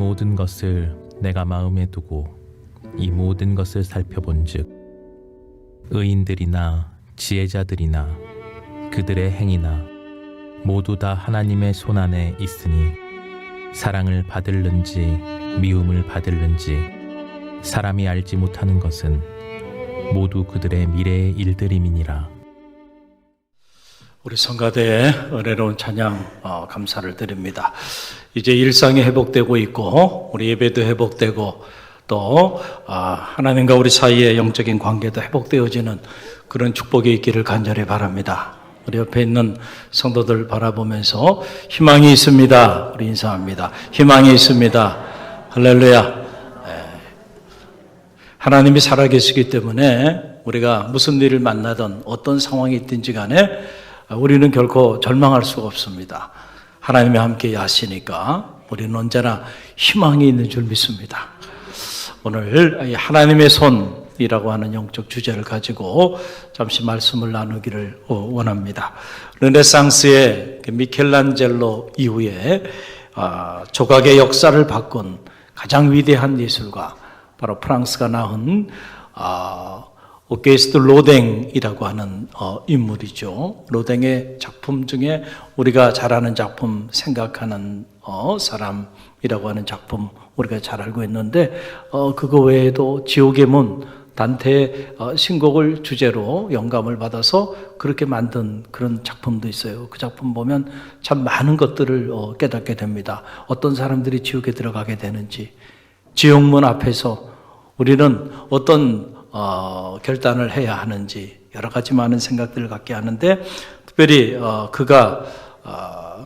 모든 것을 내가 마음에 두고 이 모든 것을 살펴본즉 의인들이나 지혜자들이나 그들의 행위나 모두 다 하나님의 손안에 있으니 사랑을 받을는지 미움을 받을는지 사람이 알지 못하는 것은 모두 그들의 미래의 일들임이니라. 우리 성가대에 은혜로운 찬양 감사를 드립니다. 이제 일상이 회복되고 있고 우리 예배도 회복되고 또 하나님과 우리 사이의 영적인 관계도 회복되어지는 그런 축복이 있기를 간절히 바랍니다. 우리 옆에 있는 성도들 바라보면서 희망이 있습니다. 우리 인사합니다. 희망이 있습니다. 할렐루야. 하나님이 살아계시기 때문에 우리가 무슨 일을 만나든 어떤 상황이 있든지 간에 우리는 결코 절망할 수가 없습니다. 하나님이 함께 하시니까 우리는 언제나 희망이 있는 줄 믿습니다. 오늘 하나님의 손이라고 하는 영적 주제를 가지고 잠시 말씀을 나누기를 원합니다. 르네상스의 미켈란젤로 이후에 조각의 역사를 바꾼 가장 위대한 예술가, 바로 프랑스가 낳은 오게스트 로댕이라고 하는 인물이죠. 로댕의 작품 중에 우리가 잘 아는 작품, 생각하는 사람이라고 하는 작품 우리가 잘 알고 있는데 그거 외에도 지옥의 문, 단테의 신곡을 주제로 영감을 받아서 그렇게 만든 그런 작품도 있어요. 그 작품 보면 참 많은 것들을 깨닫게 됩니다. 어떤 사람들이 지옥에 들어가게 되는지, 지옥문 앞에서 우리는 어떤 결단을 해야 하는지 여러 가지 많은 생각들을 갖게 하는데, 특별히 그가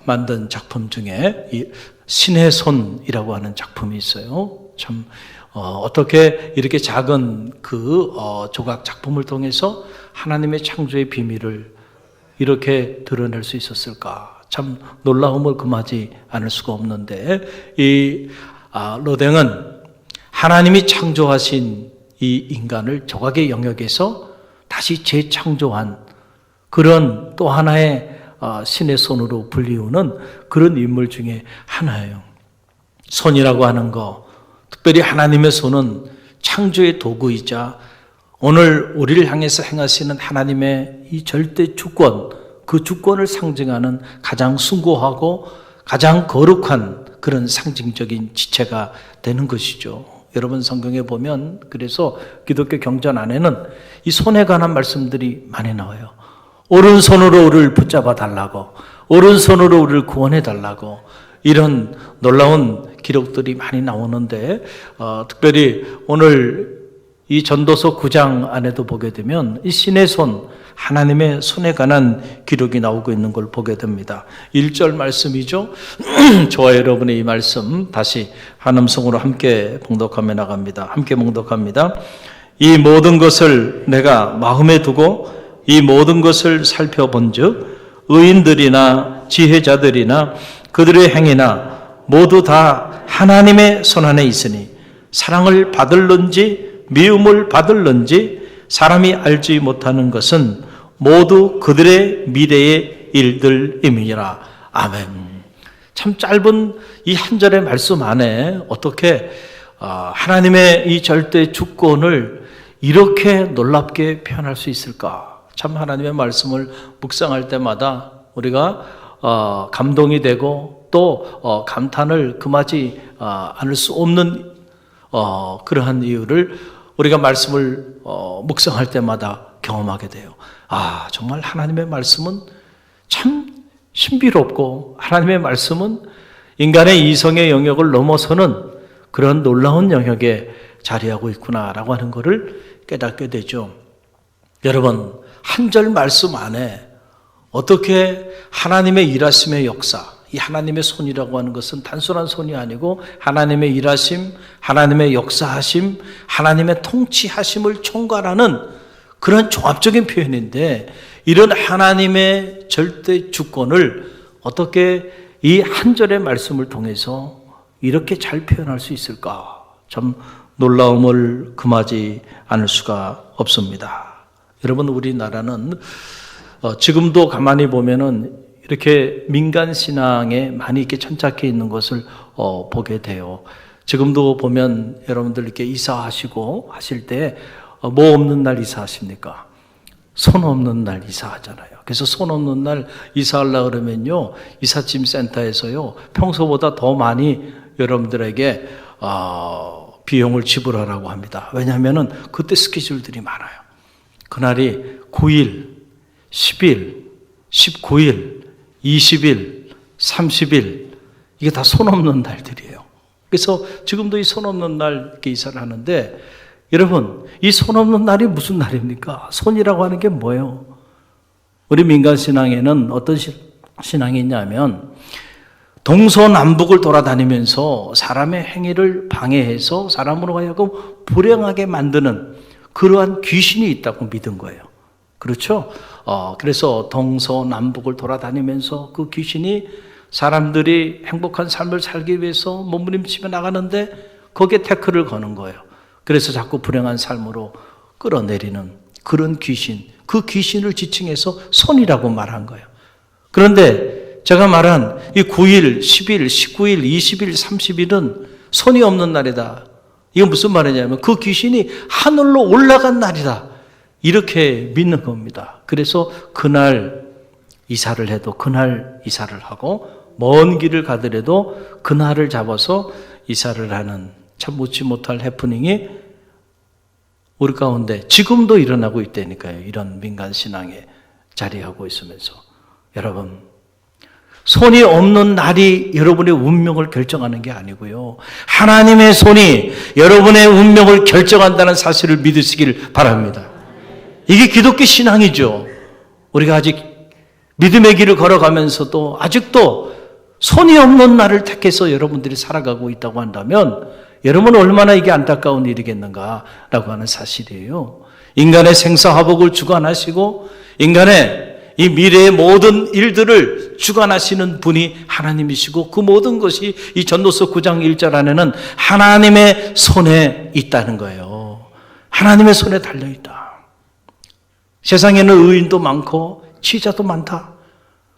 만든 작품 중에 이 신의 손이라고 하는 작품이 있어요. 참 어떻게 이렇게 작은 그 조각 작품을 통해서 하나님의 창조의 비밀을 이렇게 드러낼 수 있었을까? 참 놀라움을 금하지 않을 수가 없는데, 이 로댕은 하나님이 창조하신 이 인간을 조각의 영역에서 다시 재창조한 그런 또 하나의 신의 손으로 불리우는 그런 인물 중에 하나예요. 손이라고 하는 거, 특별히 하나님의 손은 창조의 도구이자 오늘 우리를 향해서 행하시는 하나님의 이 절대 주권, 그 주권을 상징하는 가장 숭고하고 가장 거룩한 그런 상징적인 지체가 되는 것이죠. 여러분 성경에 보면 그래서 기독교 경전 안에는 이 손에 관한 말씀들이 많이 나와요. 오른손으로 우리를 붙잡아 달라고, 오른손으로 우리를 구원해 달라고, 이런 놀라운 기록들이 많이 나오는데 특별히 오늘 이 전도서 9장 안에도 보게 되면 이 신의 손, 하나님의 손에 관한 기록이 나오고 있는 걸 보게 됩니다. 1절 말씀이죠. 저와 여러분의 이 말씀 다시 한 음성으로 함께 봉독하며 나갑니다. 함께 봉독합니다. 이 모든 것을 내가 마음에 두고 이 모든 것을 살펴본즉 의인들이나 지혜자들이나 그들의 행위나 모두 다 하나님의 손안에 있으니 사랑을 받을는지 미움을 받을는지 사람이 알지 못하는 것은 모두 그들의 미래의 일들임이니라. 아멘. 참 짧은 이 한 절의 말씀 안에 어떻게 하나님의 이 절대 주권을 이렇게 놀랍게 표현할 수 있을까? 참 하나님의 말씀을 묵상할 때마다 우리가 감동이 되고 또 감탄을 금하지 않을 수 없는 그러한 이유를 우리가 말씀을 묵상할 때마다 경험하게 돼요. 정말 하나님의 말씀은 참 신비롭고 하나님의 말씀은 인간의 이성의 영역을 넘어서는 그런 놀라운 영역에 자리하고 있구나라고 하는 것을 깨닫게 되죠. 여러분, 한 절 말씀 안에 어떻게 하나님의 일하심의 역사, 이 하나님의 손이라고 하는 것은 단순한 손이 아니고 하나님의 일하심, 하나님의 역사하심, 하나님의 통치하심을 총괄하는 그런 종합적인 표현인데, 이런 하나님의 절대 주권을 어떻게 이 한 절의 말씀을 통해서 이렇게 잘 표현할 수 있을까? 참 놀라움을 금하지 않을 수가 없습니다. 여러분, 우리나라는 지금도 가만히 보면은 이렇게 민간 신앙에 많이 이렇게 천착해 있는 것을 보게 돼요. 지금도 보면 여러분들 이렇게 이사하시고 하실 때 뭐 없는 날 이사하십니까? 손 없는 날 이사하잖아요. 그래서 손 없는 날 이사하려고 그러면요, 이삿짐 센터에서요, 평소보다 더 많이 여러분들에게 비용을 지불하라고 합니다. 왜냐하면 그때 스케줄들이 많아요. 그날이 9일, 10일, 19일, 20일, 30일, 이게 다 손 없는 날들이에요. 그래서 지금도 이 손 없는 날 이렇게 이사를 하는데, 여러분, 이 손 없는 날이 무슨 날입니까? 손이라고 하는 게 뭐예요? 우리 민간 신앙에는 어떤 신앙이 있냐면, 동서남북을 돌아다니면서 사람의 행위를 방해해서 사람으로 하여금 불행하게 만드는 그러한 귀신이 있다고 믿은 거예요. 그렇죠? 그래서 동서남북을 돌아다니면서 그 귀신이 사람들이 행복한 삶을 살기 위해서 몸부림치며 나가는데 거기에 태클을 거는 거예요. 그래서 자꾸 불행한 삶으로 끌어내리는 그런 귀신, 그 귀신을 지칭해서 손이라고 말한 거예요. 그런데 제가 말한 이 9일, 10일, 19일, 20일, 30일은 손이 없는 날이다. 이건 무슨 말이냐면 그 귀신이 하늘로 올라간 날이다. 이렇게 믿는 겁니다. 그래서 그날 이사를 해도 그날 이사를 하고 먼 길을 가더라도 그날을 잡아서 이사를 하는 참 묻지 못할 해프닝이 우리 가운데 지금도 일어나고 있다니까요. 이런 민간 신앙에 자리하고 있으면서. 여러분, 손이 없는 날이 여러분의 운명을 결정하는 게 아니고요. 하나님의 손이 여러분의 운명을 결정한다는 사실을 믿으시길 바랍니다. 이게 기독교 신앙이죠. 우리가 아직 믿음의 길을 걸어가면서도 아직도 손이 없는 날을 택해서 여러분들이 살아가고 있다고 한다면 여러분은 얼마나 이게 안타까운 일이겠는가라고 하는 사실이에요. 인간의 생사화복을 주관하시고 인간의 이 미래의 모든 일들을 주관하시는 분이 하나님이시고 그 모든 것이 이 전도서 9장 1절 안에는 하나님의 손에 있다는 거예요. 하나님의 손에 달려있다. 세상에는 의인도 많고 지혜자도 많다.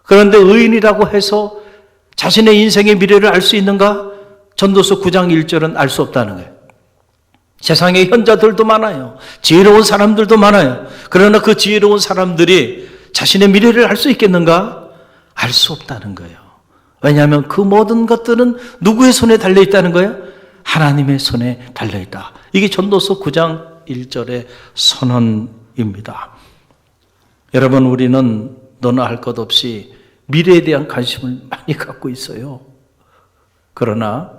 그런데 의인이라고 해서 자신의 인생의 미래를 알 수 있는가? 전도서 9장 1절은 알 수 없다는 거예요. 세상에 현자들도 많아요. 지혜로운 사람들도 많아요. 그러나 그 지혜로운 사람들이 자신의 미래를 알 수 있겠는가? 알 수 없다는 거예요. 왜냐하면 그 모든 것들은 누구의 손에 달려있다는 거예요? 하나님의 손에 달려있다. 이게 전도서 9장 1절의 선언입니다. 여러분, 우리는 너나 할 것 없이 미래에 대한 관심을 많이 갖고 있어요. 그러나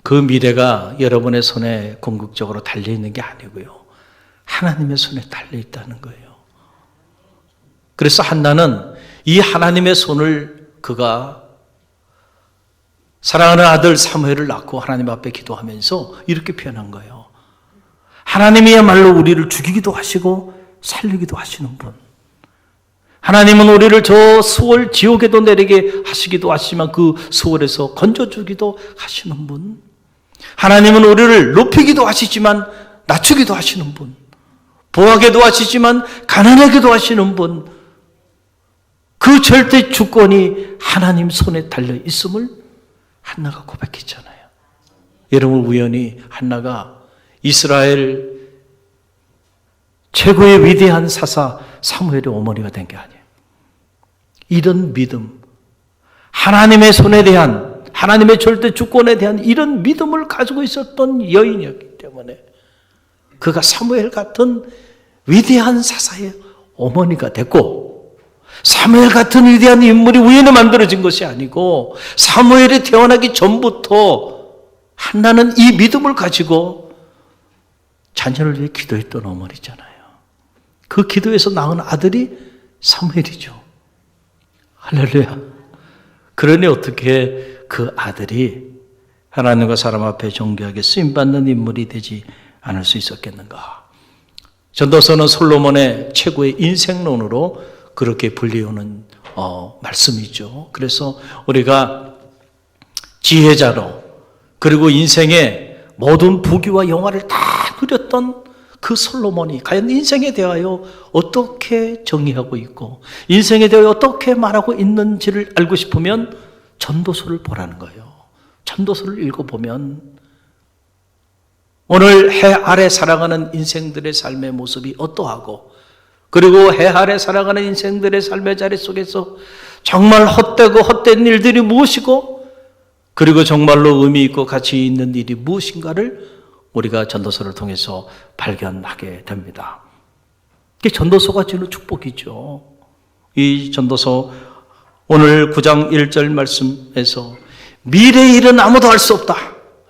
그 미래가 여러분의 손에 궁극적으로 달려있는 게 아니고요. 하나님의 손에 달려있다는 거예요. 그래서 한나는 이 하나님의 손을 그가 사랑하는 아들 사무엘을 낳고 하나님 앞에 기도하면서 이렇게 표현한 거예요. 하나님이야말로 우리를 죽이기도 하시고 살리기도 하시는 분. 하나님은 우리를 저 수월 지옥에도 내리게 하시기도 하시지만 그 수월에서 건져주기도 하시는 분. 하나님은 우리를 높이기도 하시지만 낮추기도 하시는 분. 부하게도 하시지만 가난하게도 하시는 분. 그 절대 주권이 하나님 손에 달려 있음을 한나가 고백했잖아요. 여러분, 우연히 한나가 이스라엘 최고의 위대한 사사 사무엘의 어머니가 된 게 아니에요. 이런 믿음, 하나님의 손에 대한, 하나님의 절대 주권에 대한 이런 믿음을 가지고 있었던 여인이었기 때문에 그가 사무엘 같은 위대한 사사의 어머니가 됐고, 사무엘 같은 위대한 인물이 우연히 만들어진 것이 아니고 사무엘이 태어나기 전부터 한나는 이 믿음을 가지고 자녀를 위해 기도했던 어머니잖아요. 그 기도에서 낳은 아들이 사무엘이죠. 할렐루야. 그러니 어떻게 그 아들이 하나님과 사람 앞에 존귀하게 쓰임받는 인물이 되지 않을 수 있었겠는가. 전도서는 솔로몬의 최고의 인생론으로 그렇게 불리우는 말씀이죠. 그래서 우리가 지혜자로, 그리고 인생의 모든 부귀와 영화를 다 누렸던 그 솔로몬이 과연 인생에 대하여 어떻게 정의하고 있고 인생에 대하여 어떻게 말하고 있는지를 알고 싶으면 전도서를 보라는 거예요. 전도서를 읽어보면 오늘 해 아래 살아가는 인생들의 삶의 모습이 어떠하고, 그리고 해 아래 살아가는 인생들의 삶의 자리 속에서 정말 헛되고 헛된 일들이 무엇이고, 그리고 정말로 의미 있고 가치 있는 일이 무엇인가를 우리가 전도서를 통해서 발견하게 됩니다. 이게 전도서가 주는 축복이죠. 이 전도서 오늘 9장 1절 말씀에서 미래의 일은 아무도 알 수 없다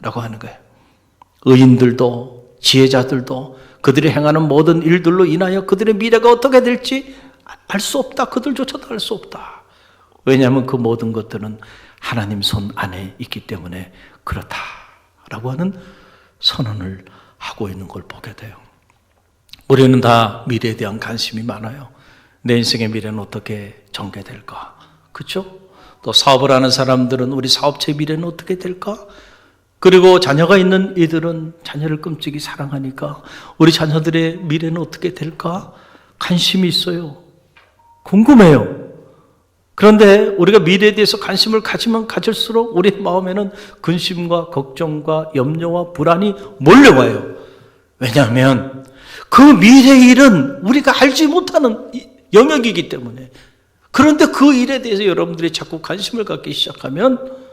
라고 하는 거예요. 의인들도 지혜자들도 그들이 행하는 모든 일들로 인하여 그들의 미래가 어떻게 될지 알 수 없다. 그들조차도 알 수 없다. 왜냐하면 그 모든 것들은 하나님 손 안에 있기 때문에 그렇다라고 하는 선언을 하고 있는 걸 보게 돼요. 우리는 다 미래에 대한 관심이 많아요. 내 인생의 미래는 어떻게 전개될까? 그렇죠? 또 사업을 하는 사람들은 우리 사업체 미래는 어떻게 될까? 그리고 자녀가 있는 이들은 자녀를 끔찍이 사랑하니까 우리 자녀들의 미래는 어떻게 될까? 관심이 있어요. 궁금해요. 그런데 우리가 미래에 대해서 관심을 가지면 가질수록 우리 마음에는 근심과 걱정과 염려와 불안이 몰려와요. 왜냐하면 그 미래의 일은 우리가 알지 못하는 영역이기 때문에. 그런데 그 일에 대해서 여러분들이 자꾸 관심을 갖기 시작하면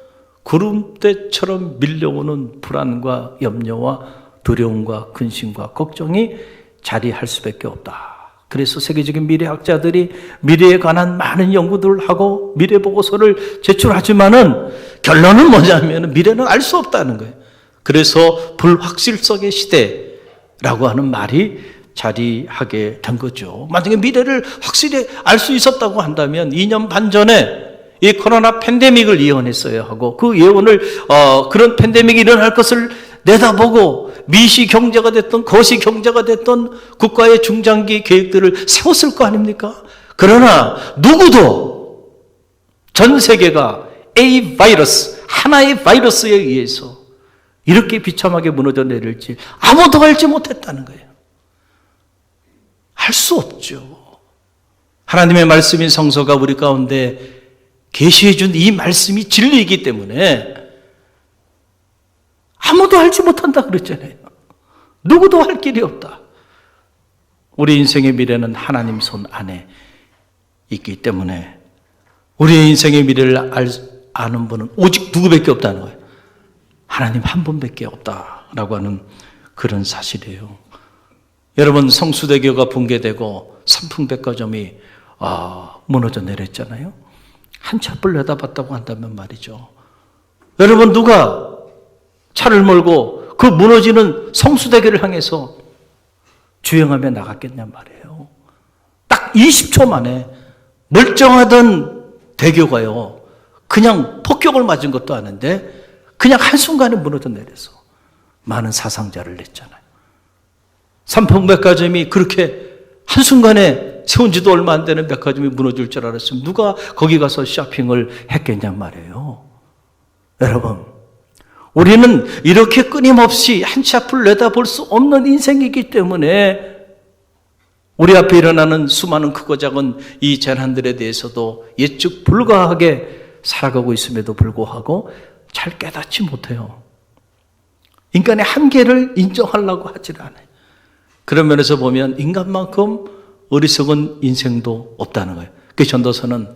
구름대처럼 밀려오는 불안과 염려와 두려움과 근심과 걱정이 자리할 수밖에 없다. 그래서 세계적인 미래학자들이 미래에 관한 많은 연구들을 하고 미래 보고서를 제출하지만은 결론은 뭐냐면 미래는 알 수 없다는 거예요. 그래서 불확실성의 시대라고 하는 말이 자리하게 된 거죠. 만약에 미래를 확실히 알 수 있었다고 한다면 2년 반 전에 이 코로나 팬데믹을 예언했어야 하고 그 예언을 그런 팬데믹이 일어날 것을 내다보고 미시 경제가 됐던 거시 경제가 됐던 국가의 중장기 계획들을 세웠을 거 아닙니까? 그러나 누구도 전 세계가 A 바이러스, 하나의 바이러스에 의해서 이렇게 비참하게 무너져 내릴지 아무도 알지 못했다는 거예요. 할 수 없죠. 하나님의 말씀인 성서가 우리 가운데 계시해 준 이 말씀이 진리이기 때문에 아무도 알지 못한다 그랬잖아요. 누구도 할 길이 없다. 우리 인생의 미래는 하나님 손 안에 있기 때문에 우리의 인생의 미래를 아는 분은 오직 누구밖에 없다는 거예요. 하나님 한 분밖에 없다라고 하는 그런 사실이에요. 여러분, 성수대교가 붕괴되고 삼풍백화점이 무너져 내렸잖아요. 한치 앞을 내다봤다고 한다면 말이죠. 여러분, 누가 차를 몰고 그 무너지는 성수대교를 향해서 주행하며 나갔겠냔 말이에요. 딱 20초 만에 멀쩡하던 대교가요, 그냥 폭격을 맞은 것도 아닌데 그냥 한순간에 무너져 내려서 많은 사상자를 냈잖아요. 삼풍백화점이 그렇게 한순간에 세운 지도 얼마 안 되는 백화점이 무너질 줄 알았으면 누가 거기 가서 쇼핑을 했겠냔 말이에요. 여러분, 우리는 이렇게 끊임없이 한치 앞을 내다볼 수 없는 인생이기 때문에 우리 앞에 일어나는 수많은 크고 작은 이 재난들에 대해서도 예측 불가하게 살아가고 있음에도 불구하고 잘 깨닫지 못해요. 인간의 한계를 인정하려고 하질 않아요. 그런 면에서 보면 인간만큼 어리석은 인생도 없다는 거예요. 그 전도서는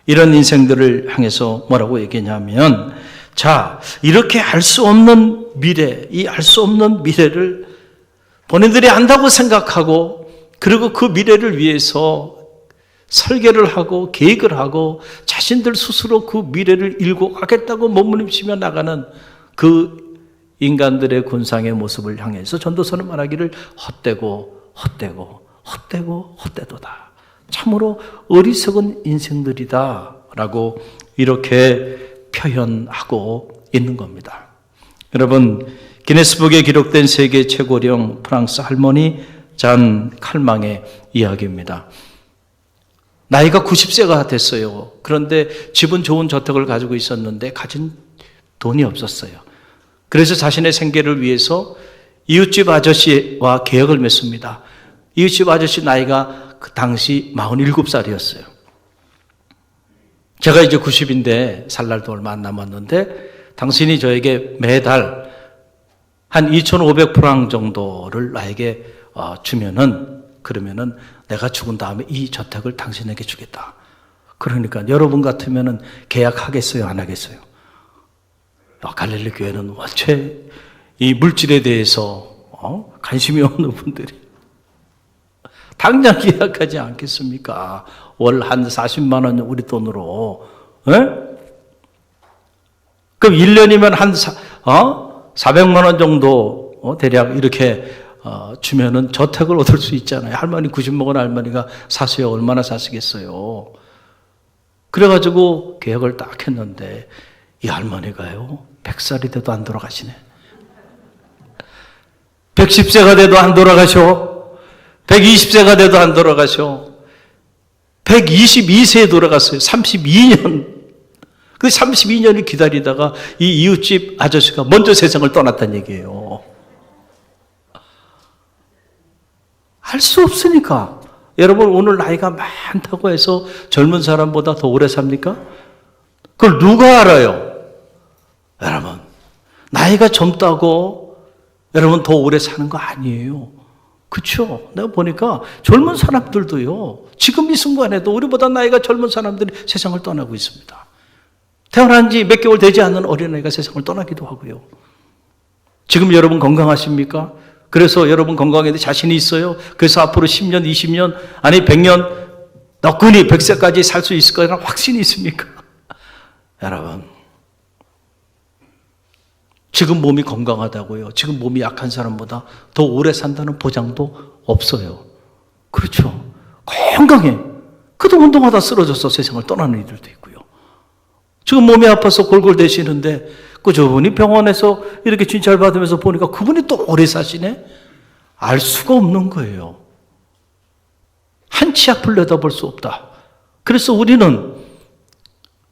이런 인생들을 향해서 뭐라고 얘기하냐면, 자, 이렇게 알 수 없는 미래, 이 알 수 없는 미래를 본인들이 안다고 생각하고, 그리고 그 미래를 위해서 설계를 하고 계획을 하고 자신들 스스로 그 미래를 일고 가겠다고 몸부림치며 나가는 그 인간들의 군상의 모습을 향해서 전도서는 말하기를 헛되도다. 참으로 어리석은 인생들이다 라고 이렇게 표현하고 있는 겁니다. 여러분, 기네스북에 기록된 세계 최고령 프랑스 할머니 잔 칼망의 이야기입니다. 나이가 90세가 됐어요. 그런데 집은 좋은 저택을 가지고 있었는데 가진 돈이 없었어요. 그래서 자신의 생계를 위해서 이웃집 아저씨와 계약을 맺습니다. 이웃집 아저씨 나이가 그 당시 47살이었어요. 제가 이제 90인데 살 날도 얼마 안 남았는데 당신이 저에게 매달 한 2,500프랑 정도를 나에게 주면은, 그러면은 내가 죽은 다음에 이 저택을 당신에게 주겠다. 그러니까 여러분 같으면은 계약하겠어요, 안 하겠어요? 갈릴리 교회는 원체 이 물질에 대해서 관심이 없는 분들이 당장 계약하지 않겠습니까? 월 한 40만 원 우리 돈으로. 에? 그럼 1년이면 한 400만 원 정도 대략 이렇게 주면은 저택을 얻을 수 있잖아요. 할머니 90 먹은 할머니가 사세요. 얼마나 사시겠어요? 그래가지고 계약을 딱 했는데 이 할머니가요 100살이 돼도 안 돌아가시네. 110세가 돼도 안 돌아가셔. 120세가 돼도 안 돌아가셔. 122세에 돌아갔어요. 32년. 그 32년을 기다리다가 이 이웃집 아저씨가 먼저 세상을 떠났다는 얘기예요. 알 수 없으니까. 여러분 오늘 나이가 많다고 해서 젊은 사람보다 더 오래 삽니까? 그걸 누가 알아요? 여러분 나이가 젊다고 여러분 더 오래 사는 거 아니에요. 그렇죠? 내가 보니까 젊은 사람들도요 지금 이 순간에도 우리보다 나이가 젊은 사람들이 세상을 떠나고 있습니다. 태어난 지 몇 개월 되지 않는 어린아이가 세상을 떠나기도 하고요. 지금 여러분 건강하십니까? 그래서 여러분 건강에 자신이 있어요? 그래서 앞으로 10년, 20년, 아니 100년 너끈히 100세까지 살 수 있을 거라는 확신이 있습니까? 여러분 지금 몸이 건강하다고요. 지금 몸이 약한 사람보다 더 오래 산다는 보장도 없어요. 그렇죠. 건강해. 그도 운동하다 쓰러져서 세상을 떠나는 이들도 있고요. 지금 몸이 아파서 골골대시는데 저분이 병원에서 이렇게 진찰 받으면서 보니까 그분이 또 오래 사시네? 알 수가 없는 거예요. 한 치 앞을 내다볼 수 없다. 그래서 우리는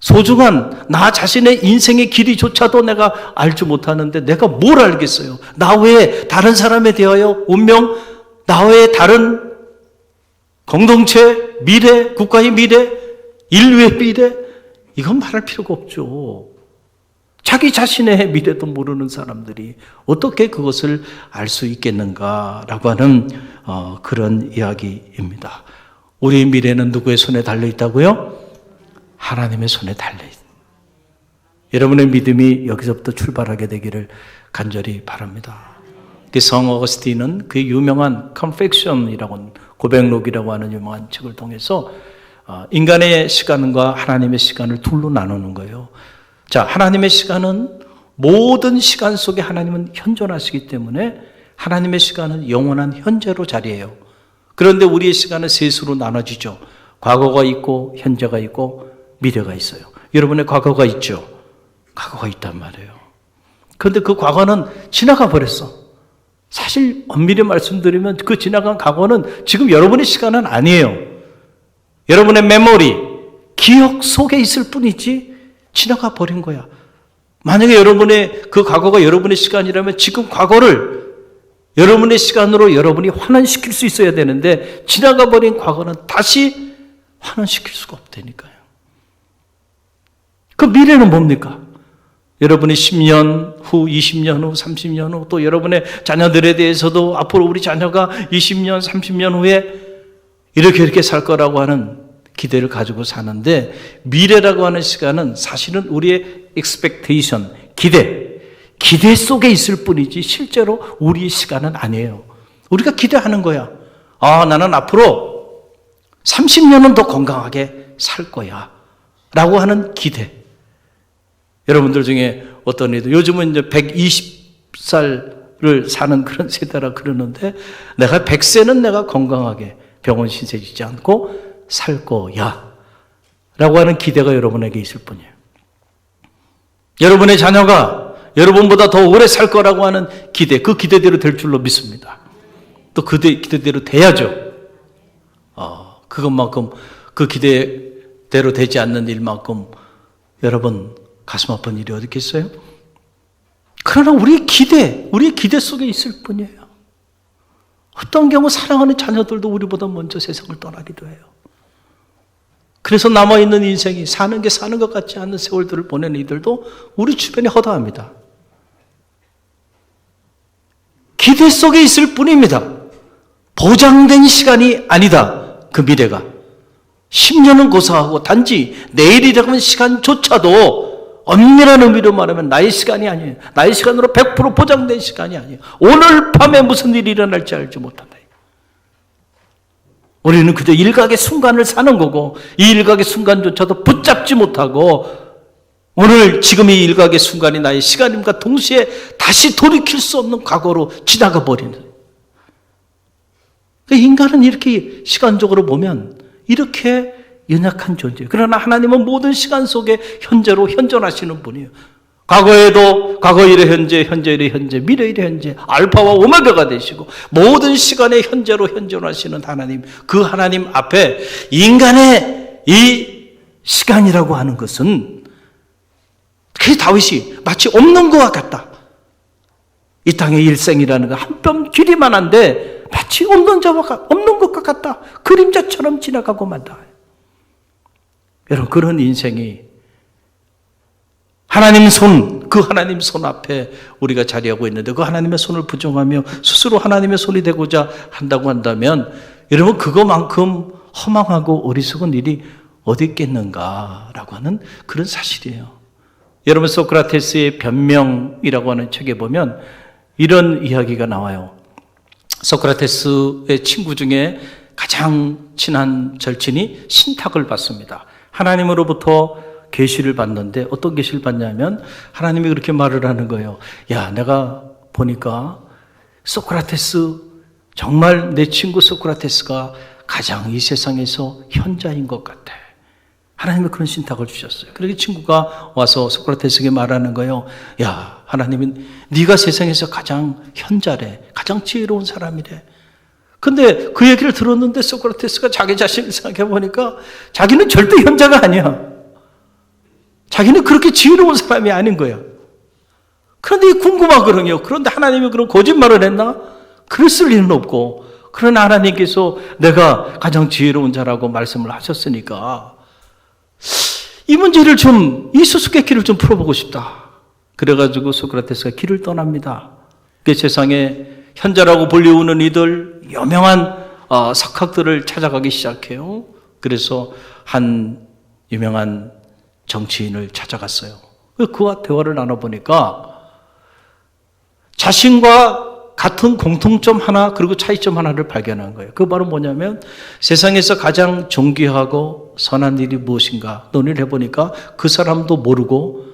소중한 나 자신의 인생의 길이조차도 내가 알지 못하는데 내가 뭘 알겠어요? 나 외에 다른 사람에 대하여 운명, 나 외에 다른 공동체, 미래, 국가의 미래, 인류의 미래, 이건 말할 필요가 없죠. 자기 자신의 미래도 모르는 사람들이 어떻게 그것을 알 수 있겠는가라고 하는 그런 이야기입니다. 우리의 미래는 누구의 손에 달려있다고요? 하나님의 손에 달려있습니다. 여러분의 믿음이 여기서부터 출발하게 되기를 간절히 바랍니다. 성 어거스틴은 그 유명한 Confession이라고 고백록이라고 하는 유명한 책을 통해서 인간의 시간과 하나님의 시간을 둘로 나누는 거예요. 자, 하나님의 시간은 모든 시간 속에 하나님은 현존하시기 때문에 하나님의 시간은 영원한 현재로 자리해요. 그런데 우리의 시간은 셋으로 나눠지죠. 과거가 있고 현재가 있고 미래가 있어요. 여러분의 과거가 있죠. 과거가 있단 말이에요. 그런데 그 과거는 지나가 버렸어. 사실 엄밀히 말씀드리면 그 지나간 과거는 지금 여러분의 시간은 아니에요. 여러분의 메모리, 기억 속에 있을 뿐이지 지나가 버린 거야. 만약에 여러분의 그 과거가 여러분의 시간이라면 지금 과거를 여러분의 시간으로 여러분이 환원시킬 수 있어야 되는데 지나가 버린 과거는 다시 환원시킬 수가 없다니까요. 그 미래는 뭡니까? 여러분이 10년 후, 20년 후, 30년 후, 또 여러분의 자녀들에 대해서도 앞으로 우리 자녀가 20년, 30년 후에 이렇게 살 거라고 하는 기대를 가지고 사는데 미래라고 하는 시간은 사실은 우리의 expectation, 기대 속에 있을 뿐이지 실제로 우리의 시간은 아니에요. 우리가 기대하는 거야. 나는 앞으로 30년은 더 건강하게 살 거야 라고 하는 기대. 여러분들 중에 어떤 이들 요즘은 이제 120살을 사는 그런 세대라 그러는데 내가 100세는 내가 건강하게 병원 신세 지지 않고 살 거야 라고 하는 기대가 여러분에게 있을 뿐이에요. 여러분의 자녀가 여러분보다 더 오래 살 거라고 하는 기대, 그 기대대로 될 줄로 믿습니다. 또 그 기대대로 돼야죠. 그것만큼 그 기대대로 되지 않는 일만큼 여러분 가슴 아픈 일이 어디 있겠어요? 그러나 우리의 기대 속에 있을 뿐이에요. 어떤 경우 사랑하는 자녀들도 우리보다 먼저 세상을 떠나기도 해요. 그래서 남아있는 인생이 사는 것 같지 않은 세월들을 보내는 이들도 우리 주변에 허다합니다. 기대 속에 있을 뿐입니다. 보장된 시간이 아니다. 그 미래가. 10년은 고사하고 단지 내일이라는 시간조차도 엄밀한 의미로 말하면 나의 시간이 아니에요. 나의 시간으로 100% 보장된 시간이 아니에요. 오늘 밤에 무슨 일이 일어날지 알지 못한다. 우리는 그저 일각의 순간을 사는 거고 이 일각의 순간조차도 붙잡지 못하고 오늘 지금 이 일각의 순간이 나의 시간임과 동시에 다시 돌이킬 수 없는 과거로 지나가 버리는. 인간은 이렇게 시간적으로 보면 이렇게 연약한 존재예요. 그러나 하나님은 모든 시간 속에 현재로 현존하시는 분이에요. 과거에도 과거 일의 현재, 현재 일의 현재, 미래 일의 현재, 알파와 오메가가 되시고 모든 시간의 현재로 현존하시는 하나님, 그 하나님 앞에 인간의 이 시간이라고 하는 것은 그 다윗이 마치 없는 것과 같다. 이 땅의 일생이라는 거 한 뼘 길이만 한데 마치 없는 것과 같다. 그림자처럼 지나가고 만다. 여러분, 그런 인생이 하나님 손, 그 하나님 손 앞에 우리가 자리하고 있는데 그 하나님의 손을 부정하며 스스로 하나님의 손이 되고자 한다고 한다면 여러분, 그거만큼 허망하고 어리석은 일이 어디 있겠는가라고 하는 그런 사실이에요. 여러분, 소크라테스의 변명이라고 하는 책에 보면 이런 이야기가 나와요. 소크라테스의 친구 중에 가장 친한 절친이 신탁을 받습니다. 하나님으로부터 계시를 받는데 어떤 계시를 받냐면 하나님이 그렇게 말을 하는 거예요. 야, 내가 보니까 소크라테스, 정말 내 친구 소크라테스가 가장 이 세상에서 현자인 것 같아. 하나님이 그런 신탁을 주셨어요. 그러게 친구가 와서 소크라테스에게 말하는 거예요. 야, 하나님은 네가 세상에서 가장 현자래. 가장 지혜로운 사람이래. 근데 그 얘기를 들었는데 소크라테스가 자기 자신을 생각해 보니까 자기는 절대 현자가 아니야. 자기는 그렇게 지혜로운 사람이 아닌 거예요. 그런데 궁금하거든요. 그런데 하나님이 그런 거짓말을 했나? 그랬을 리는 없고. 그러나 하나님께서 내가 가장 지혜로운 자라고 말씀을 하셨으니까 이 문제를 좀, 이 수수께끼를 좀 풀어보고 싶다. 그래가지고 소크라테스가 길을 떠납니다. 그 세상에 현자라고 불리우는 이들, 유명한 석학들을 찾아가기 시작해요. 그래서 한 유명한 정치인을 찾아갔어요. 그와 대화를 나눠보니까 자신과 같은 공통점 하나 그리고 차이점 하나를 발견한 거예요. 그거 바로 뭐냐면 세상에서 가장 존귀하고 선한 일이 무엇인가 논의를 해보니까 그 사람도 모르고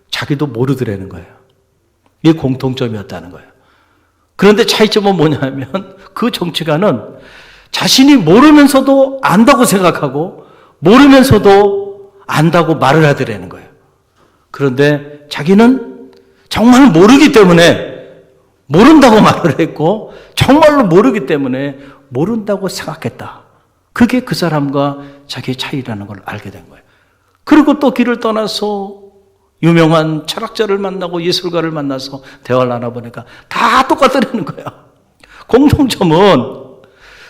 자기도 모르더라는 거예요. 이게 공통점이었다는 거예요. 그런데 차이점은 뭐냐면 그 정치가는 자신이 모르면서도 안다고 생각하고 모르면서도 안다고 말을 하더라는 거예요. 그런데 자기는 정말 모르기 때문에 모른다고 말을 했고 정말로 모르기 때문에 모른다고 생각했다. 그게 그 사람과 자기의 차이라는 걸 알게 된 거예요. 그리고 또 길을 떠나서 유명한 철학자를 만나고 예술가를 만나서 대화를 나눠보니까 다 똑같다는 거야. 공통점은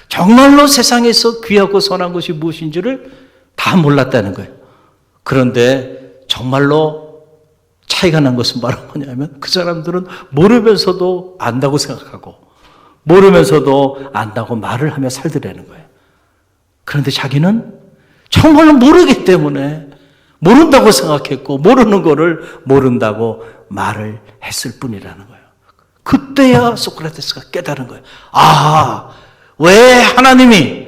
정말로 세상에서 귀하고 선한 것이 무엇인지를 다 몰랐다는 거예요. 그런데 정말로 차이가 난 것은 바로 뭐냐면 그 사람들은 모르면서도 안다고 생각하고 모르면서도 안다고 말을 하며 살더라는 거예요. 그런데 자기는 정말로 모르기 때문에 모른다고 생각했고 모르는 거를 모른다고 말을 했을 뿐이라는 거예요. 그때야 소크라테스가 깨달은 거예요. 아, 왜 하나님이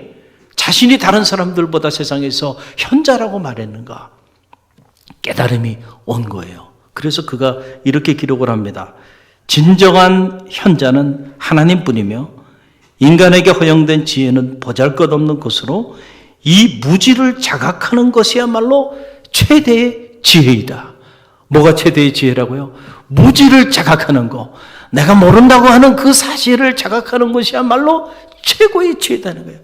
자신이 다른 사람들보다 세상에서 현자라고 말했는가? 깨달음이 온 거예요. 그래서 그가 이렇게 기록을 합니다. 진정한 현자는 하나님뿐이며 인간에게 허용된 지혜는 보잘것없는 것으로 이 무지를 자각하는 것이야말로 최대의 지혜이다. 뭐가 최대의 지혜라고요? 무지를 자각하는 거. 내가 모른다고 하는 그 사실을 자각하는 것이야말로 최고의 지혜다는 거예요.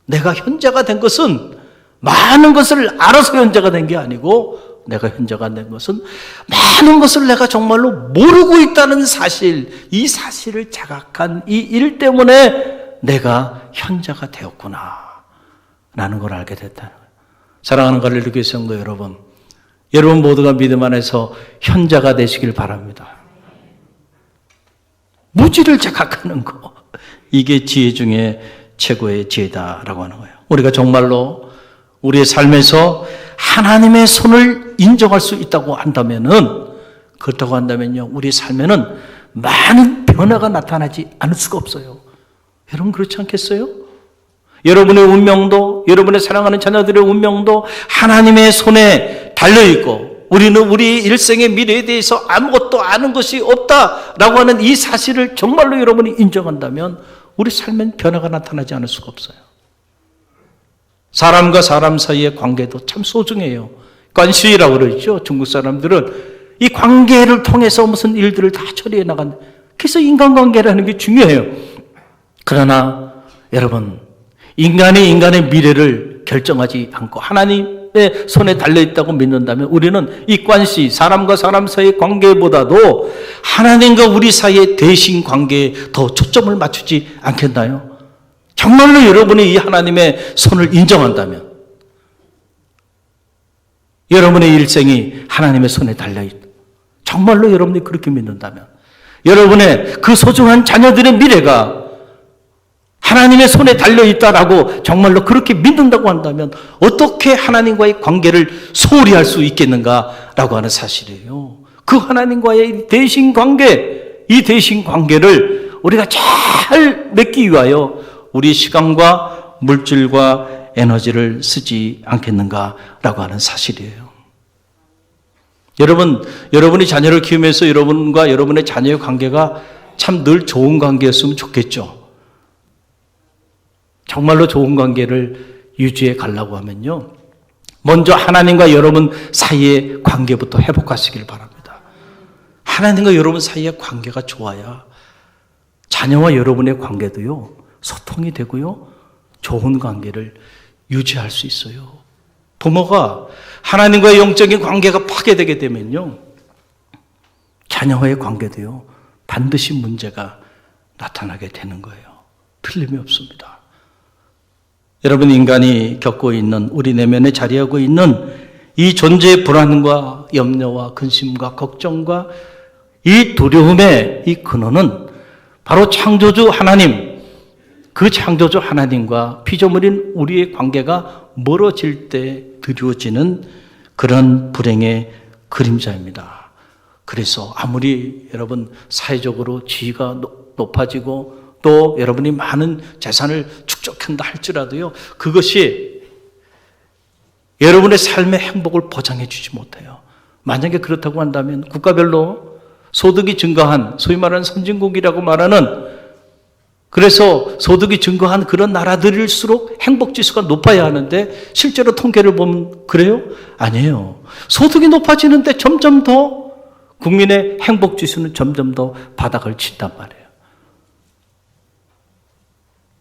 내가 현자가 된 것은 많은 것을 알아서 현자가 된 게 아니고 내가 현자가 된 것은 많은 것을 내가 정말로 모르고 있다는 사실, 이 사실을 자각한 이 일 때문에 내가 현자가 되었구나 라는 걸 알게 됐다는 거예요. 사랑하는 갈릴리 교회 성도 여러분, 여러분 모두가 믿음 안에서 현자가 되시길 바랍니다. 무지를 자각하는 거. 이게 지혜 중에 최고의 지혜다라고 하는 거예요. 우리가 정말로 우리의 삶에서 하나님의 손을 인정할 수 있다고 한다면은, 그렇다고 한다면요, 우리 삶에는 많은 변화가 나타나지 않을 수가 없어요. 여러분 그렇지 않겠어요? 여러분의 운명도, 여러분의 사랑하는 자녀들의 운명도 하나님의 손에 달려있고, 우리는 우리 일생의 미래에 대해서 아무것도 아는 것이 없다라고 하는 이 사실을 정말로 여러분이 인정한다면 우리 삶엔 변화가 나타나지 않을 수가 없어요. 사람과 사람 사이의 관계도 참 소중해요. 관시라고 그러죠. 중국 사람들은 이 관계를 통해서 무슨 일들을 다 처리해 나간다. 그래서 인간관계라는 게 중요해요. 그러나 여러분, 인간이 인간의 미래를 결정하지 않고 하나님의 손에 달려있다고 믿는다면 우리는 이 관시, 사람과 사람 사이의 관계보다도 하나님과 우리 사이의 대신 관계에 더 초점을 맞추지 않겠나요? 정말로 여러분이 이 하나님의 손을 인정한다면, 여러분의 일생이 하나님의 손에 달려있다, 정말로 여러분이 그렇게 믿는다면, 여러분의 그 소중한 자녀들의 미래가 하나님의 손에 달려있다라고 정말로 그렇게 믿는다고 한다면 어떻게 하나님과의 관계를 소홀히 할 수 있겠는가라고 하는 사실이에요. 그 하나님과의 대신 관계, 이 대신 관계를 우리가 잘 맺기 위하여 우리 시간과 물질과 에너지를 쓰지 않겠는가라고 하는 사실이에요. 여러분이 자녀를 키우면서 여러분과 여러분의 자녀의 관계가 참 늘 좋은 관계였으면 좋겠죠. 정말로 좋은 관계를 유지해 가려고 하면요, 먼저 하나님과 여러분 사이의 관계부터 회복하시길 바랍니다. 하나님과 여러분 사이의 관계가 좋아야 자녀와 여러분의 관계도요, 소통이 되고요, 좋은 관계를 유지할 수 있어요. 부모가 하나님과의 영적인 관계가 파괴되게 되면요, 자녀와의 관계도요, 반드시 문제가 나타나게 되는 거예요. 틀림이 없습니다. 여러분, 인간이 겪고 있는, 우리 내면에 자리하고 있는 이 존재의 불안과 염려와 근심과 걱정과 이 두려움의 이 근원은 바로 창조주 하나님, 그 창조주 하나님과 피조물인 우리의 관계가 멀어질 때 드리워지는 그런 불행의 그림자입니다. 그래서 아무리 여러분 사회적으로 지위가 높아지고 또 여러분이 많은 재산을 축적한다 할지라도요, 그것이 여러분의 삶의 행복을 보장해 주지 못해요. 만약에 그렇다고 한다면 국가별로 소득이 증가한, 소위 말하는 선진국이라고 말하는, 그래서 소득이 증가한 그런 나라들일수록 행복지수가 높아야 하는데 실제로 통계를 보면 그래요? 아니에요. 소득이 높아지는데 점점 더 국민의 행복지수는 점점 더 바닥을 친단 말이에요.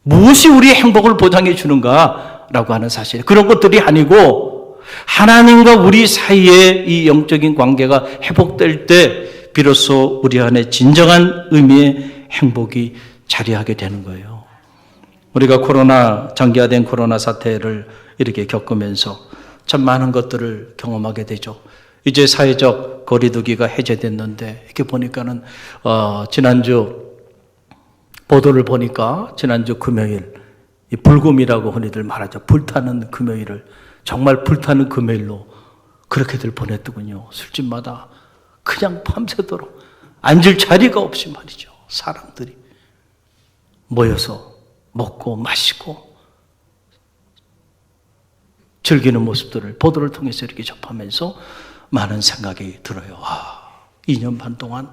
무엇이 우리의 행복을 보장해 주는가라고 하는 사실, 그런 것들이 아니고 하나님과 우리 사이의 이 영적인 관계가 회복될 때 비로소 우리 안에 진정한 의미의 행복이 자리하게 되는 거예요. 우리가 장기화된 코로나 사태를 이렇게 겪으면서 참 많은 것들을 경험하게 되죠. 이제 사회적 거리두기가 해제됐는데 이렇게 보니까는 지난주 보도를 보니까 지난주 금요일, 이 불금이라고 흔히들 말하죠. 불타는 금요일을 정말 불타는 금요일로 그렇게들 보냈더군요. 술집마다 그냥 밤새도록 앉을 자리가 없이 말이죠. 사람들이 모여서 먹고 마시고 즐기는 모습들을 보도를 통해서 이렇게 접하면서 많은 생각이 들어요. 2년 반 동안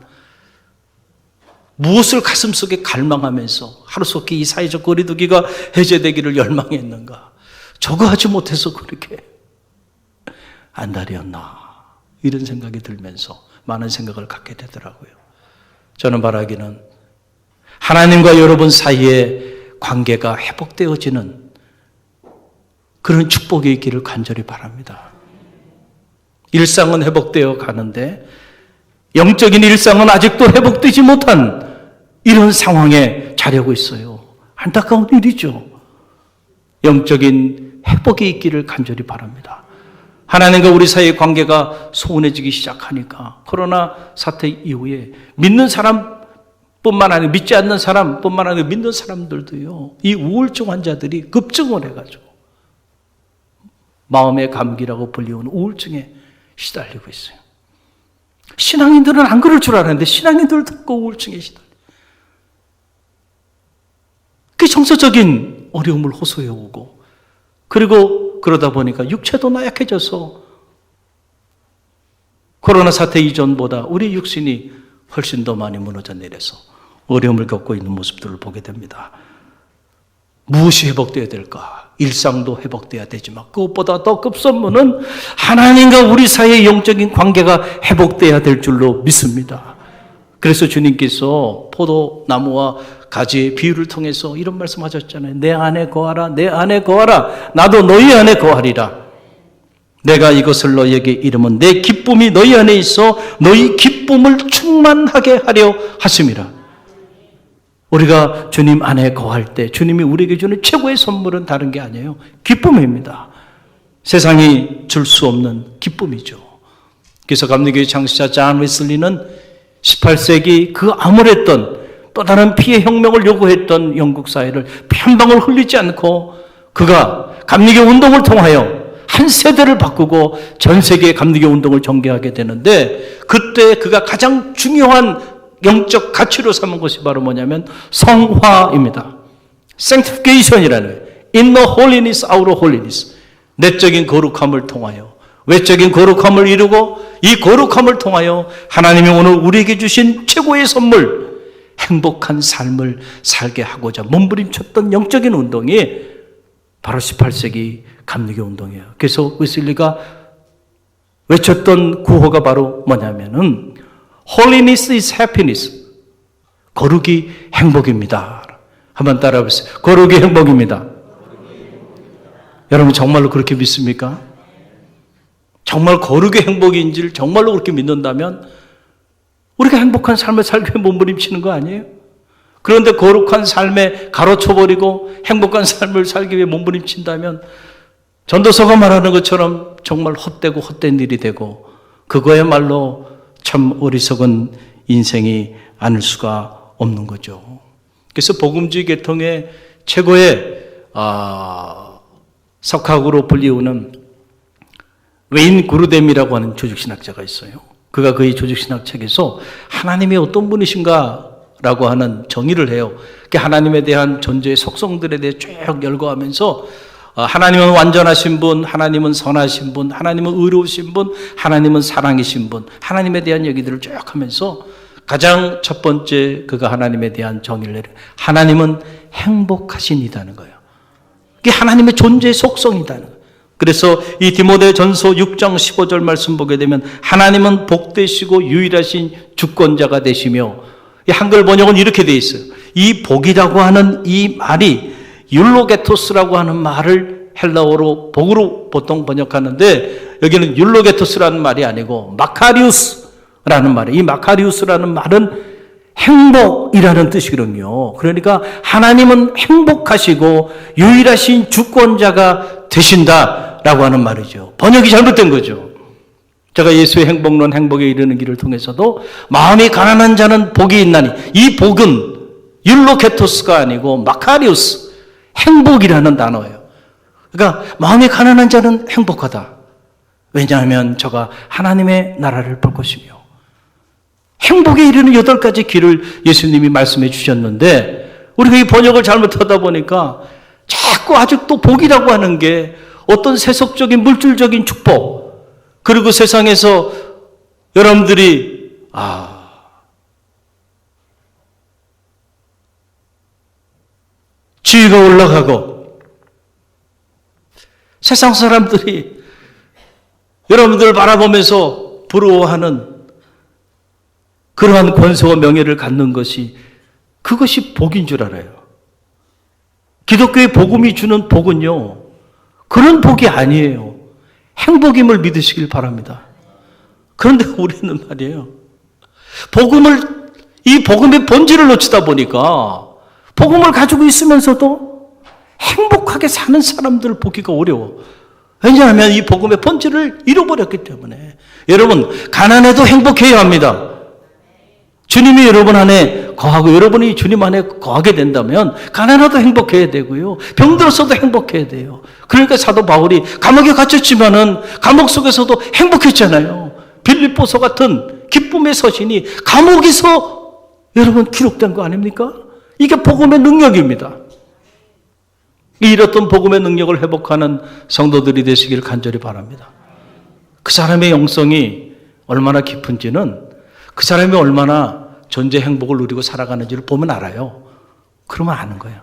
무엇을 가슴속에 갈망하면서 하루속히 이 사회적 거리두기가 해제되기를 열망했는가. 저거 하지 못해서 그렇게 안달이었나, 이런 생각이 들면서 많은 생각을 갖게 되더라고요. 저는 바라기는 하나님과 여러분 사이의 관계가 회복되어지는 그런 축복이 있기를 간절히 바랍니다. 일상은 회복되어 가는데 영적인 일상은 아직도 회복되지 못한 이런 상황에 자려고 있어요. 안타까운 일이죠. 영적인 회복이 있기를 간절히 바랍니다. 하나님과 우리 사이의 관계가 소원해지기 시작하니까 코로나 사태 이후에 믿는 사람 뿐만 아니라 믿지 않는 사람뿐만 아니라 믿는 사람들도요, 이 우울증 환자들이 급증을 해가지고 마음의 감기라고 불리우는 우울증에 시달리고 있어요. 신앙인들은 안 그럴 줄 알았는데 신앙인들도 그 우울증에 시달려요. 그 정서적인 어려움을 호소해오고, 그리고 그러다 보니까 육체도 나약해져서 코로나 사태 이전보다 우리 육신이 훨씬 더 많이 무너져 내려서 어려움을 겪고 있는 모습들을 보게 됩니다. 무엇이 회복되어야 될까? 일상도 회복되어야 되지만 그것보다 더 급선무는 하나님과 우리 사이의 영적인 관계가 회복되어야 될 줄로 믿습니다. 그래서 주님께서 포도나무와 가지의 비유를 통해서 이런 말씀하셨잖아요. 내 안에 거하라, 내 안에 거하라. 나도 너희 안에 거하리라. 내가 이것을 너희에게 이르면 내 기쁨이 너희 안에 있어 너희 기쁨을 충만하게 하려 하심이라. 우리가 주님 안에 거할 때 주님이 우리에게 주는 최고의 선물은 다른 게 아니에요. 기쁨입니다. 세상이 줄 수 없는 기쁨이죠. 그래서 감리교회 창시자 존 웨슬리는 18세기 그 암울했던 또 다른 피해 혁명을 요구했던 영국 사회를 피 한 방울 흘리지 않고 그가 감리교 운동을 통하여 한 세대를 바꾸고 전 세계의 감리교 운동을 전개하게 되는데, 그때 그가 가장 중요한 영적 가치로 삼은 것이 바로 뭐냐면 성화입니다. sanctification이라는 거예요. inner holiness, outer holiness. 내적인 거룩함을 통하여 외적인 거룩함을 이루고, 이 거룩함을 통하여 하나님이 오늘 우리에게 주신 최고의 선물, 행복한 삶을 살게 하고자 몸부림쳤던 영적인 운동이 바로 18세기 감리교 운동이에요. 그래서 웨슬리가 외쳤던 구호가 바로 뭐냐면은 Holiness is happiness. 거룩이 행복입니다. 한번 따라해 보세요. 거룩이 행복입니다. 여러분 정말로 그렇게 믿습니까? 정말 거룩의 행복인지를 정말로 그렇게 믿는다면 우리가 행복한 삶을 살기 위해 몸부림치는 거 아니에요? 그런데 거룩한 삶에 가로쳐버리고 행복한 삶을 살기 위해 몸부림친다면 전도서가 말하는 것처럼 정말 헛되고 헛된 일이 되고, 그거야말로 참 어리석은 인생이 아닐 수가 없는 거죠. 그래서 복음주의 계통의 최고의 석학으로 불리우는 웨인 구르뎀이라고 하는 조직신학자가 있어요. 그가 그의 조직신학 책에서 하나님이 어떤 분이신가 라고 하는 정의를 해요. 하나님에 대한 존재의 속성들에 대해 쭉 열거하면서 하나님은 완전하신 분, 하나님은 선하신 분, 하나님은 의로우신 분, 하나님은 사랑이신 분, 하나님에 대한 얘기들을 쭉 하면서 가장 첫 번째 그가 하나님에 대한 정의를 내려요. 하나님은 행복하신 이다는 거예요. 그게 하나님의 존재의 속성이다는 거예요. 그래서 이 디모데전서 6장 15절 말씀 보게 되면 하나님은 복되시고 유일하신 주권자가 되시며, 이 한글 번역은 이렇게 되어 있어요. 이 복이라고 하는 이 말이 율로게토스라고 하는 말을 헬라어로 복으로 보통 번역하는데, 여기는 율로게토스라는 말이 아니고 마카리우스라는 말이에요. 이 마카리우스라는 말은 행복이라는 뜻이거든요. 그러니까 하나님은 행복하시고 유일하신 주권자가 되신다라고 하는 말이죠. 번역이 잘못된 거죠. 제가 예수의 행복론, 행복에 이르는 길을 통해서도 마음이 가난한 자는 복이 있나니, 이 복은 율로케토스가 아니고 마카리우스, 행복이라는 단어예요. 그러니까 마음이 가난한 자는 행복하다. 왜냐하면 저가 하나님의 나라를 볼 것이며, 행복에 이르는 8가지 길을 예수님이 말씀해 주셨는데, 우리가 이 번역을 잘못하다 보니까 자꾸 아직도 복이라고 하는 게 어떤 세속적인 물질적인 축복, 그리고 세상에서 여러분들이 지위가 올라가고 세상 사람들이 여러분들을 바라보면서 부러워하는 그러한 권세와 명예를 갖는 것이, 그것이 복인 줄 알아요. 기독교의 복음이 주는 복은요, 그런 복이 아니에요. 행복임을 믿으시길 바랍니다. 그런데 우리는 말이에요, 이 복음의 본질을 놓치다 보니까 복음을 가지고 있으면서도 행복하게 사는 사람들을 보기가 어려워. 왜냐하면 이 복음의 본질을 잃어버렸기 때문에. 여러분, 가난해도 행복해야 합니다. 주님이 여러분 안에 거하고 여러분이 주님 안에 거하게 된다면 가난해도 행복해야 되고요. 병들었어도 행복해야 돼요. 그러니까 사도 바울이 감옥에 갇혔지만은 감옥 속에서도 행복했잖아요. 빌립보서 같은 기쁨의 서신이 감옥에서 여러분 기록된 거 아닙니까? 이게 복음의 능력입니다. 잃었던 복음의 능력을 회복하는 성도들이 되시길 간절히 바랍니다. 그 사람의 영성이 얼마나 깊은지는 그 사람이 얼마나 존재 행복을 누리고 살아가는지를 보면 알아요. 그러면 아는 거예요.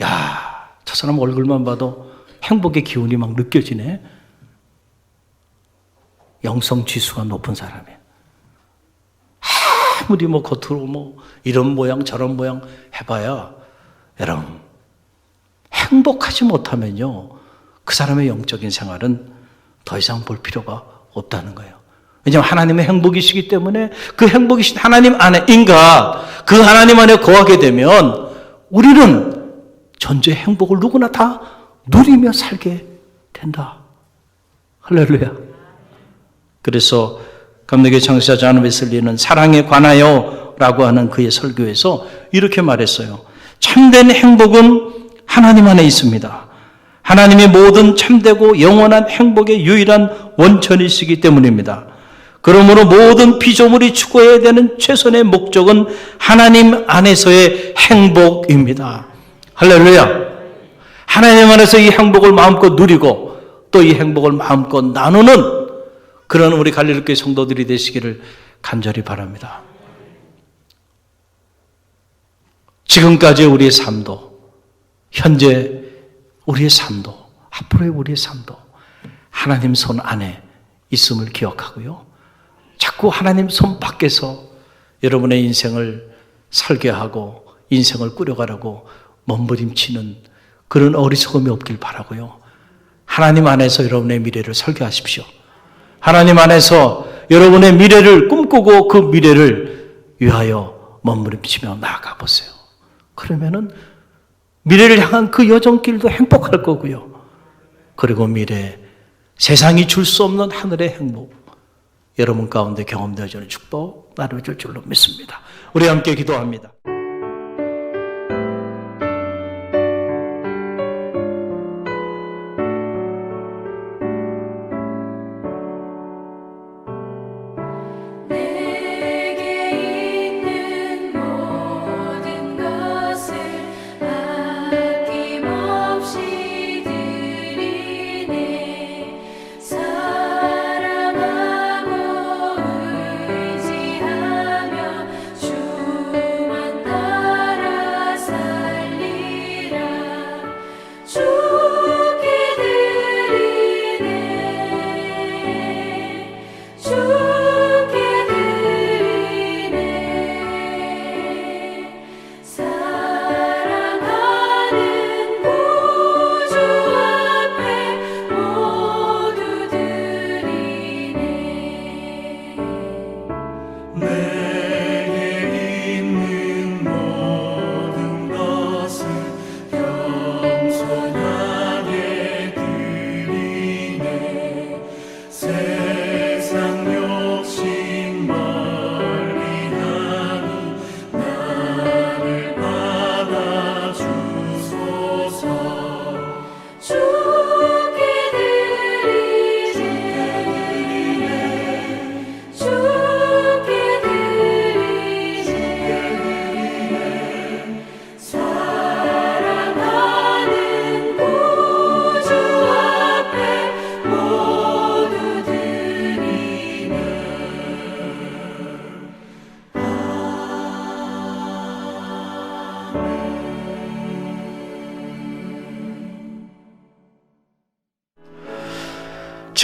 야, 저 사람 얼굴만 봐도 행복의 기운이 막 느껴지네. 영성 지수가 높은 사람이에요. 아무리 뭐 겉으로 뭐 이런 모양 저런 모양 해봐야 여러분 행복하지 못하면요 그 사람의 영적인 생활은 더 이상 볼 필요가 없다는 거예요. 왜냐하면 하나님의 행복이시기 때문에 그 행복이신 하나님 안에 인가 그 하나님 안에 거하게 되면 우리는 존재의 행복을 누구나 다 누리며 살게 된다. 할렐루야. 그래서 감독의 창시자 존 웨슬리는 사랑에 관하여 라고 하는 그의 설교에서 이렇게 말했어요. 참된 행복은 하나님 안에 있습니다. 하나님이 모든 참되고 영원한 행복의 유일한 원천이시기 때문입니다. 그러므로 모든 피조물이 추구해야 되는 최선의 목적은 하나님 안에서의 행복입니다. 할렐루야. 하나님 안에서 이 행복을 마음껏 누리고 또 이 행복을 마음껏 나누는 그런 우리 갈릴리교회 성도들이 되시기를 간절히 바랍니다. 지금까지의 우리의 삶도, 현재 우리의 삶도, 앞으로의 우리의 삶도 하나님 손 안에 있음을 기억하고요. 자꾸 하나님 손 밖에서 여러분의 인생을 설계하고 인생을 꾸려가라고 몸부림치는 그런 어리석음이 없길 바라고요. 하나님 안에서 여러분의 미래를 설계하십시오. 하나님 안에서 여러분의 미래를 꿈꾸고 그 미래를 위하여 몸부림치며 나아가 보세요. 그러면은 미래를 향한 그 여정길도 행복할 거고요. 그리고 미래 세상이 줄 수 없는 하늘의 행복 여러분 가운데 경험되어지는 축복 나누어질 줄로 믿습니다. 우리 함께 기도합니다.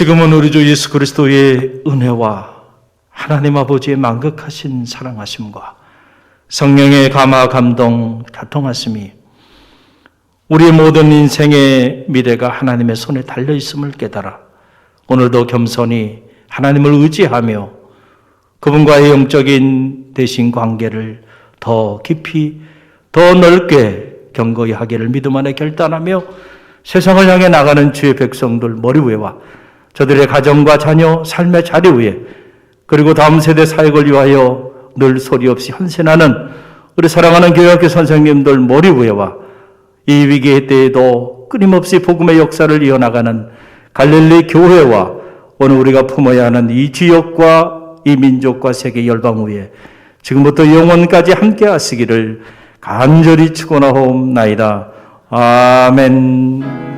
지금은 우리 주 예수 그리스도의 은혜와 하나님 아버지의 만극하신 사랑하심과 성령의 감화 감동 다통하심이 우리의 모든 인생의 미래가 하나님의 손에 달려 있음을 깨달아 오늘도 겸손히 하나님을 의지하며 그분과의 영적인 대신 관계를 더 깊이 더 넓게 견고히 하기를 믿음 안에 결단하며 세상을 향해 나가는 주의 백성들 머리 위와 저들의 가정과 자녀, 삶의 자리 위에 그리고 다음 세대 사역을 위하여 늘 소리 없이 헌신하는 우리 사랑하는 교회학교 선생님들 모리부여와 이 위기의 때에도 끊임없이 복음의 역사를 이어나가는 갈릴리 교회와 오늘 우리가 품어야 하는 이 지역과 이 민족과 세계 열방 위에 지금부터 영원까지 함께 하시기를 간절히 축원하옵나이다. 아멘.